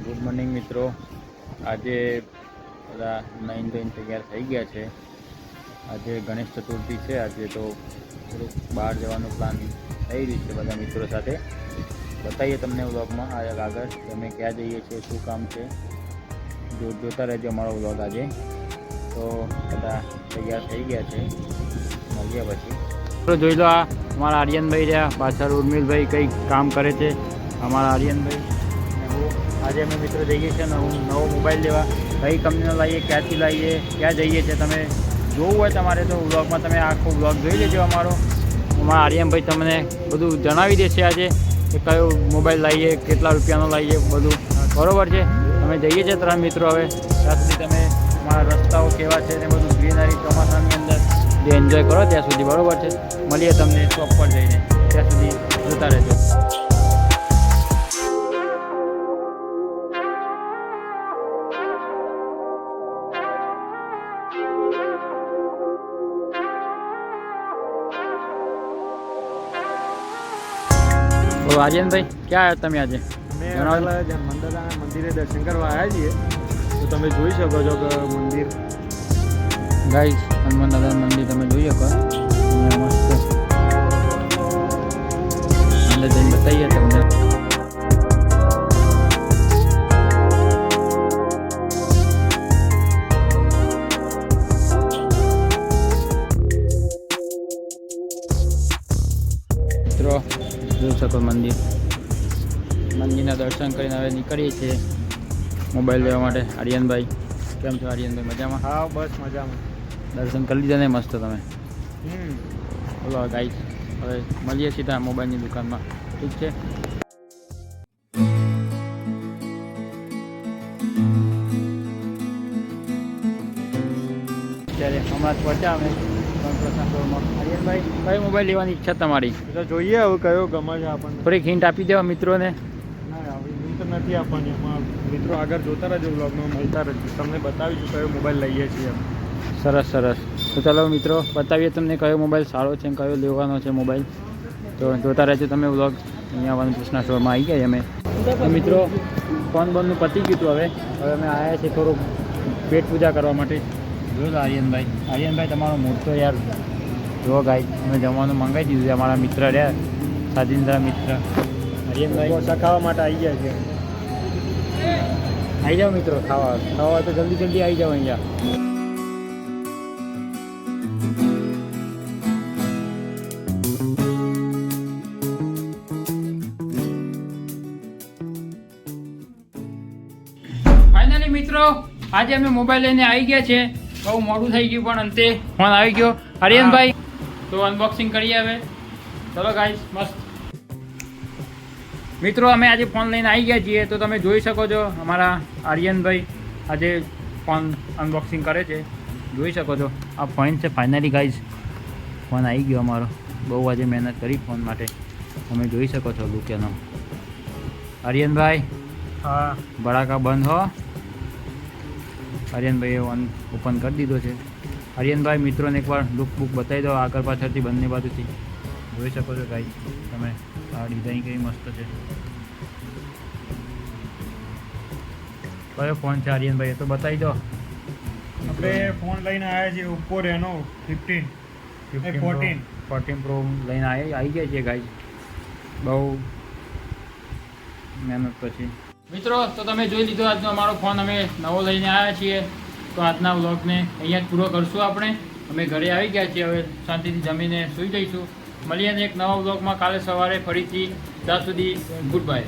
Good morning મિત્રો। આજે બધા નાઈન ધોઈને તૈયાર થઈ ગયા છે। આજે ગણેશ ચતુર્થી છે। આજે તો થોડુંક બહાર જવાનું પ્લાન થઈ રહ્યું છે બધા મિત્રો સાથે। બતાવીએ તમને વ્લોગમાં આગળ કે અમે ક્યાં જઈએ છીએ, શું કામ છે, જોતા રહેજો અમારો વ્લોગ। આજે તો બધા તૈયાર થઈ ગયા છે, મળીએ પછી। તો જોઈ લો, આ અમારા આર્યનભાઈ રહ્યા પાછળ, ઉર્મિલભાઈ કંઈક કામ કરે છે અમારા આર્યનભાઈ। આજે અમે મિત્રો જઈએ છીએ નવો મોબાઈલ લેવા। કઈ કંપનીનો લાવીએ, ક્યાંથી લાવીએ, ક્યાં જઈએ છીએ, તમે જોવું હોય તમારે તો વ્લોગમાં તમે આખો વ્લોગ જોઈ લેજો અમારો। અમારા આર્યનભાઈ તમને બધું જણાવી દેશે આજે કે કયો મોબાઈલ લાવીએ, કેટલા રૂપિયાનો લાવીએ, બધું બરાબર છે। અમે જઈએ છીએ 3 મિત્રો। હવે ત્યાં સુધી તમે અમારા રસ્તાઓ કેવા છે ને બધું ગ્રીનરી ચોમાસાની અંદર જે એન્જોય કરો ત્યાં સુધી, બરાબર છે। મળીએ તમને શોપ પર જઈને, ત્યાં સુધી જોતા રહેજો। તો આર્યનભાઈ ક્યાં આવ્યા તમે આજે? મંદિરે દર્શન કરવા આવ્યા છીએ। તો તમે જોઈ શકો છો કે મંદિર ગાઈસ, હનુમાન દાદાનું મંદિર તમે જોઈ શકો। મસ્ત અંદર જઈને બતાવીએ તમને। મિત્રો જોઈ શકો મંદિરના દર્શન કરીને હવે નીકળીએ છીએ મોબાઈલ લેવા માટે। આર્યનભાઈ કેમ છો? આર્યનભાઈ મજામાં? હા, બસ મજામાં। દર્શન કરી લીધા ને મસ્ત તમે? બોલો ગાઈસ, હવે મળીએ સીધા મોબાઈલની દુકાનમાં, ઠીક છે? અત્યારે હમણાં જ પહોંચ્યા અમે પ્રશાંત સ્ટોરમાં। આર્યનભાઈ, કયો મોબાઈલ લેવાની ઈચ્છા તમારી? તો જોઈએ હવે કયો ગમે છે આપણને। થોડીક હિન્ટ આપી દેવા મિત્રોને। તો નથી આપવાની, એમાં મિત્રો આગળ જોતા રહેજો, વ્લોગમાં મળતા રહેજો, તમને બતાવીશું કયો મોબાઈલ લઈએ છીએ। સરસ સરસ। તો ચાલો મિત્રો, બતાવીએ તમને કયો મોબાઈલ સારો છે, કયો લેવાનો છે મોબાઈલ। તો જોતા રહેજો તમે વ્લોગ। અહીંયા વનકૃષ્ણ સ્ટોરમાં આવી ગયા અમે તો મિત્રો। ફોન બોનનું પતી ગયું હતું। હવે અમે આવ્યા છીએ થોડુંક પેટ પૂજા કરવા માટે। જોયો આર્યનભાઈ તમારો મોટો યાર જો ગાય, અમે જમવાનું મંગાવી દીધું છે। અમારા મિત્ર રહ્યા, સાજિંદ્ર મિત્ર આર્યનભાઈ ખાવા માટે આવી ગયા છે। આવી જાઓ મિત્રો, ખાવા તો જલ્દી આવી જાઓ અહીંયા। ફાઇનલી મિત્રો, આજે અમે મોબાઈલ લઈને આવી ગયા છે। બહુ મોડું થઈ ગયું પણ અંતે ફોન આવી ગયો। આર્યનભાઈ તો અનબોક્સિંગ કરીએ હવે, ચલો ગાઈસ। મસ્ત મિત્રો, અમે આજે ફોન લઈને આવી ગયા છીએ। તો તમે જોઈ શકો છો અમારા આર્યનભાઈ આજે ફોન અનબોક્સિંગ કરે છે, જોઈ શકો છો। આ ફોન છે ફાઇનલી ગાઈસ, ફોન આવી ગયો અમારો। બહુ આજે મહેનત કરી ફોન માટે, તમે જોઈ શકો છો લુક એનો। આર્યનભાઈ હા, બડાકા બંધ હો। આર્યનભાઈએ ઓપન કરી દીધો છે। આર્યનભાઈ મિત્રોને એકવાર લુક બુક બતાવી દો આગળ પાછળથી, બંને બાજુથી જોઈ શકો છો ગાઈસ તમે। આ ડિઝાઇન કેવી મસ્ત છે। કયો ફોન છે આર્યનભાઈ, એ તો બતાવી દો। આપણે ફોન લઈને આવ્યા છીએ ઓપ્પો રેનો 14 પ્રો લઈને આવી ગયા છે ગાઈસ। બહુ મહેનત પછી મિત્રો, તો તમે જોઈ લીધો આજનો અમારો ફોન અમે નવો લઈને આવ્યા છીએ। તો આજના વ્લોગને અહીંયા જ પૂરો કરશું આપણે। અમે ઘરે આવી ગયા છીએ, હવે શાંતિથી જમીને સૂઈ જઈશું। મળીએ એક નવા વ્લોગમાં કાલે સવારે ફરીથી। ત્યાં સુધી ગુડ બાય।